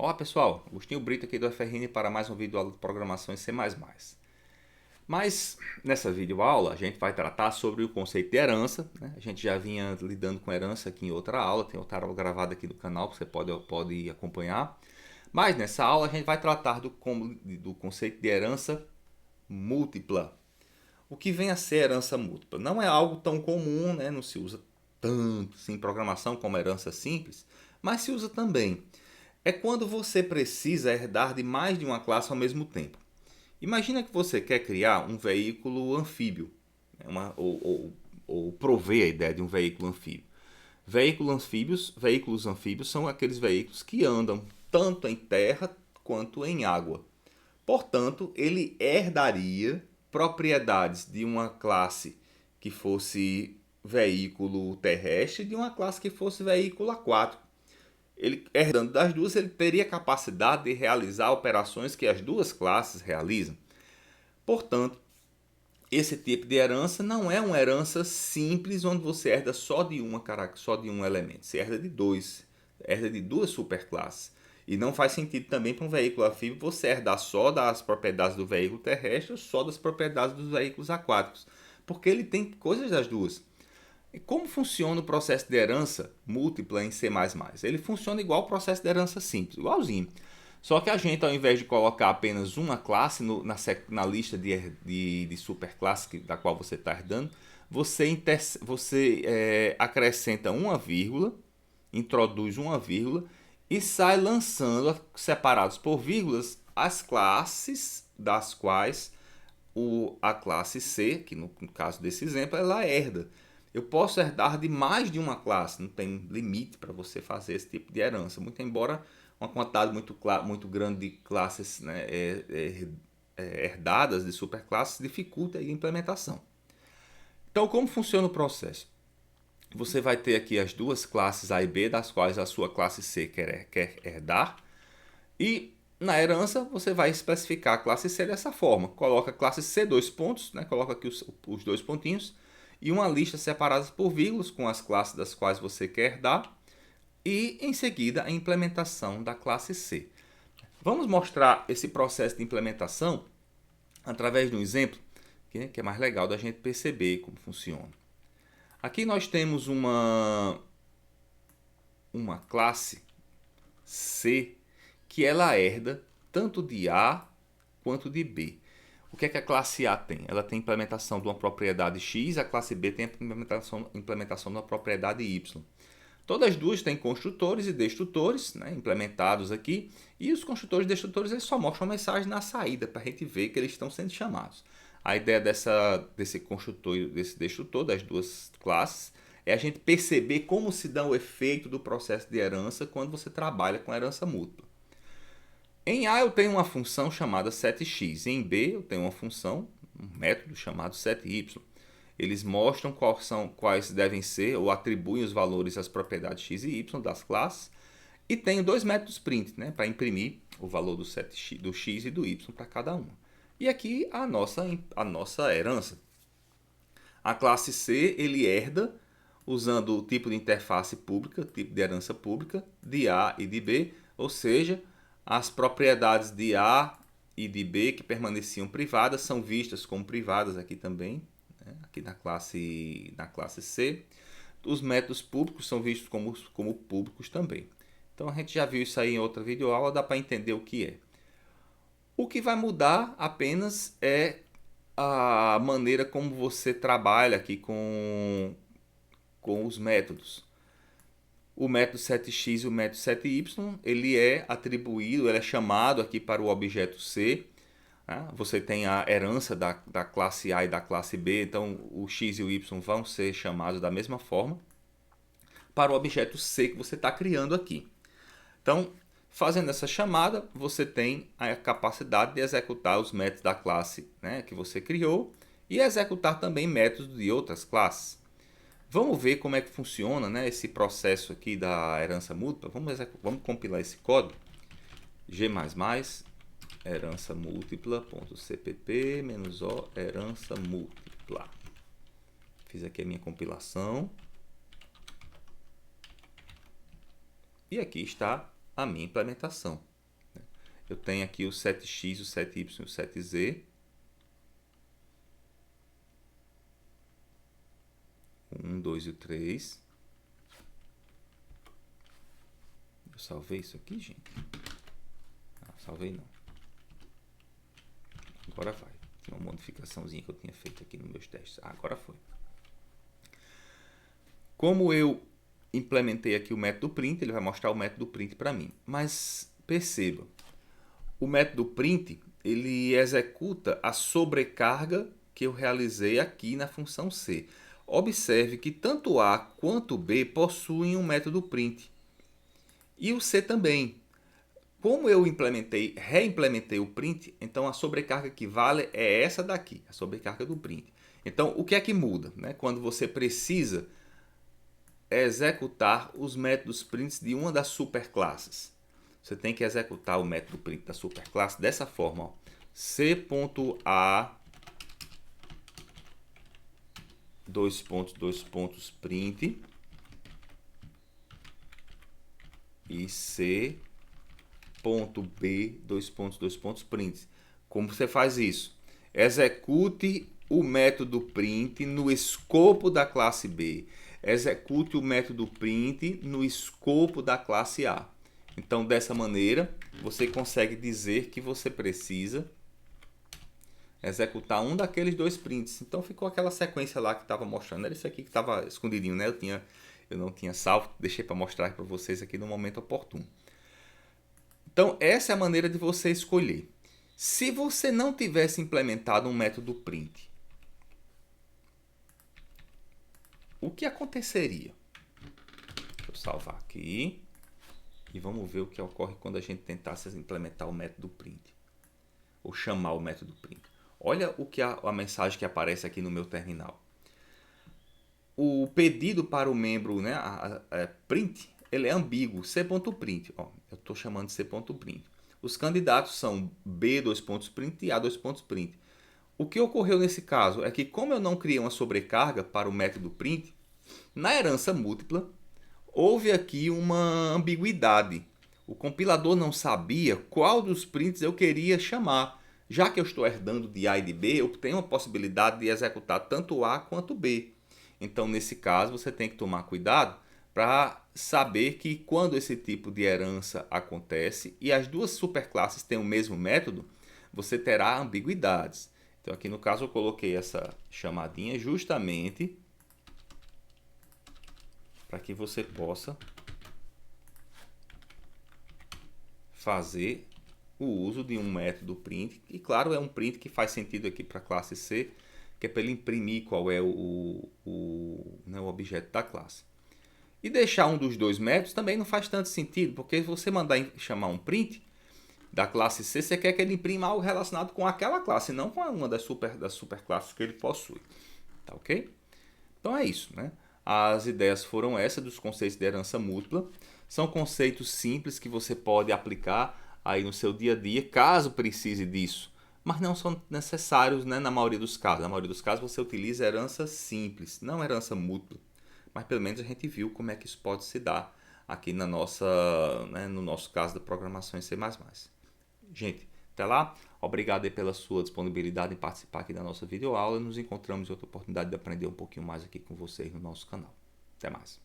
Olá pessoal, Agostinho Brito aqui do FRN para mais um vídeo aula de programação em C++. Mas nessa videoaula a gente vai tratar sobre o conceito de herança, né? A gente já vinha lidando com herança aqui em outra aula, tem outra aula gravada aqui no canal que você pode acompanhar. Mas nessa aula a gente vai tratar do conceito de herança múltipla. O que vem a ser herança múltipla? Não é algo tão comum, né? Não se usa tanto assim, em programação como herança simples, mas se usa também. É quando você precisa herdar de mais de uma classe ao mesmo tempo. Imagina que você quer criar um veículo anfíbio, né, ou prover a ideia de um veículo anfíbio. Veículos anfíbios são aqueles veículos que andam tanto em terra quanto em água. Portanto, ele herdaria propriedades de uma classe que fosse veículo terrestre e de uma classe que fosse veículo aquático. Ele, herdando das duas, ele teria capacidade de realizar operações que as duas classes realizam. Portanto, esse tipo de herança não é uma herança simples onde você herda só de um elemento. Você herda de dois, herda de duas superclasses. E não faz sentido também para um veículo anfíbio você herdar só das propriedades do veículo terrestre ou só das propriedades dos veículos aquáticos, porque ele tem coisas das duas. E como funciona o processo de herança múltipla em C++? Ele funciona igual ao processo de herança simples, igualzinho. Só que a gente, ao invés de colocar apenas uma classe na lista de superclasses da qual você está herdando, você acrescenta uma vírgula, introduz uma vírgula e sai lançando, separados por vírgulas, as classes das quais a classe C, que no caso desse exemplo, ela herda. Eu posso herdar de mais de uma classe, não tem limite para você fazer esse tipo de herança, muito embora uma quantidade muito grande de classes, né, herdadas de superclasses dificulte a implementação. Então, como funciona o processo? Você vai ter aqui as duas classes A e B, das quais a sua classe C quer herdar, e na herança você vai especificar a classe C dessa forma. Coloca a classe C, dois pontos, né? Coloca aqui os dois pontinhos, e uma lista separada por vírgulas com as classes das quais você quer herdar, e em seguida a implementação da classe C. Vamos mostrar esse processo de implementação através de um exemplo que é mais legal da gente perceber como funciona. Aqui nós temos uma classe C que ela herda tanto de A quanto de B. O que é que a classe A tem? Ela tem implementação de uma propriedade X, a classe B tem implementação de uma propriedade Y. Todas as duas têm construtores e destrutores, né, implementados aqui, e os construtores e destrutores eles só mostram uma mensagem na saída para a gente ver que eles estão sendo chamados. A ideia desse construtor e desse destrutor das duas classes é a gente perceber como se dá o efeito do processo de herança quando você trabalha com herança múltipla. Em A eu tenho uma função chamada setX, em B eu tenho uma função, um método chamado setY. Eles mostram quais devem ser ou atribuem os valores às propriedades x e y das classes. E tenho dois métodos print, né, para imprimir o valor do x e do y para cada uma. E aqui a nossa herança. A classe C ele herda usando o tipo de interface pública, tipo de herança pública, de A e de B, ou seja, as propriedades de A e de B que permaneciam privadas são vistas como privadas aqui também, né? Aqui na classe C. Os métodos públicos são vistos como públicos também. Então a gente já viu isso aí em outra videoaula, dá para entender o que é. O que vai mudar apenas é a maneira como você trabalha aqui com os métodos. O método setX e o método sety, ele é atribuído, ele é chamado aqui para o objeto C. Né? Você tem a herança da classe A e da classe B, então o x e o y vão ser chamados da mesma forma para o objeto C que você está criando aqui. Então, fazendo essa chamada, você tem a capacidade de executar os métodos da classe, né, que você criou e executar também métodos de outras classes. Vamos ver como é que funciona, né, esse processo aqui da herança múltipla. Vamos compilar esse código. G++ herança múltipla.cpp-o herança múltipla. Fiz aqui a minha compilação. E aqui está a minha implementação. eu tenho aqui o 7x, o 7y e o 7z. 1, 2 e o 3. Eu salvei isso aqui, gente? Não, salvei não. Agora vai. Tem uma modificaçãozinha que eu tinha feito aqui nos meus testes. Ah, agora foi. Como eu implementei aqui o método print, ele vai mostrar o método print para mim. Mas perceba, o método print, ele executa a sobrecarga que eu realizei aqui na função C. Observe que tanto A quanto B possuem um método print. E o C também. Como eu reimplementei o print, então a sobrecarga que vale é essa daqui, a sobrecarga do print. Então, o que é que muda, né? Quando você precisa executar os métodos prints de uma das superclasses. Você tem que executar o método print da superclasse dessa forma, ó. C.A print e C.B print. Como você faz isso? Execute o método print no escopo da classe B. Execute o método print no escopo da classe A. Então, dessa maneira, você consegue dizer que você precisa executar um daqueles dois prints. Então, ficou aquela sequência lá que estava mostrando. Era isso aqui que estava escondidinho, né? Eu não tinha salvo, deixei para mostrar para vocês aqui no momento oportuno. Então, essa é a maneira de você escolher. Se você não tivesse implementado um método print, o que aconteceria? Deixa eu salvar aqui. E vamos ver o que ocorre quando a gente tentasse implementar o método print. Ou chamar o método print. Olha o que a mensagem que aparece aqui no meu terminal. O pedido para o membro, né, print, ele é ambíguo. C.print. Ó, eu estou chamando de C.print. Os candidatos são B.print e A.print. O que ocorreu nesse caso é que, como eu não criei uma sobrecarga para o método print, na herança múltipla, houve aqui uma ambiguidade. O compilador não sabia qual dos prints eu queria chamar. Já que eu estou herdando de A e de B, eu tenho a possibilidade de executar tanto A quanto B. Então, nesse caso, você tem que tomar cuidado para saber que quando esse tipo de herança acontece e as duas superclasses têm o mesmo método, você terá ambiguidades. Então, aqui no caso, eu coloquei essa chamadinha justamente para que você possa fazer o uso de um método print. E claro, é um print que faz sentido aqui para a classe C, que é para ele imprimir qual é o objeto da classe. E deixar um dos dois métodos também não faz tanto sentido, porque se você mandar chamar um print da classe C, você quer que ele imprima algo relacionado com aquela classe, não com uma das superclasses que ele possui. Tá ok? Então é isso, né? As ideias foram essas dos conceitos de herança múltipla. São conceitos simples que você pode aplicar aí no seu dia a dia, caso precise disso. Mas não são necessários, né, na maioria dos casos. Na maioria dos casos você utiliza herança simples, não herança múltipla. Mas pelo menos a gente viu como é que isso pode se dar aqui na nossa, né, no nosso caso da programação em C++. Gente, até lá. Obrigado aí pela sua disponibilidade em participar aqui da nossa videoaula. Nos encontramos em outra oportunidade de aprender um pouquinho mais aqui com vocês no nosso canal. Até mais.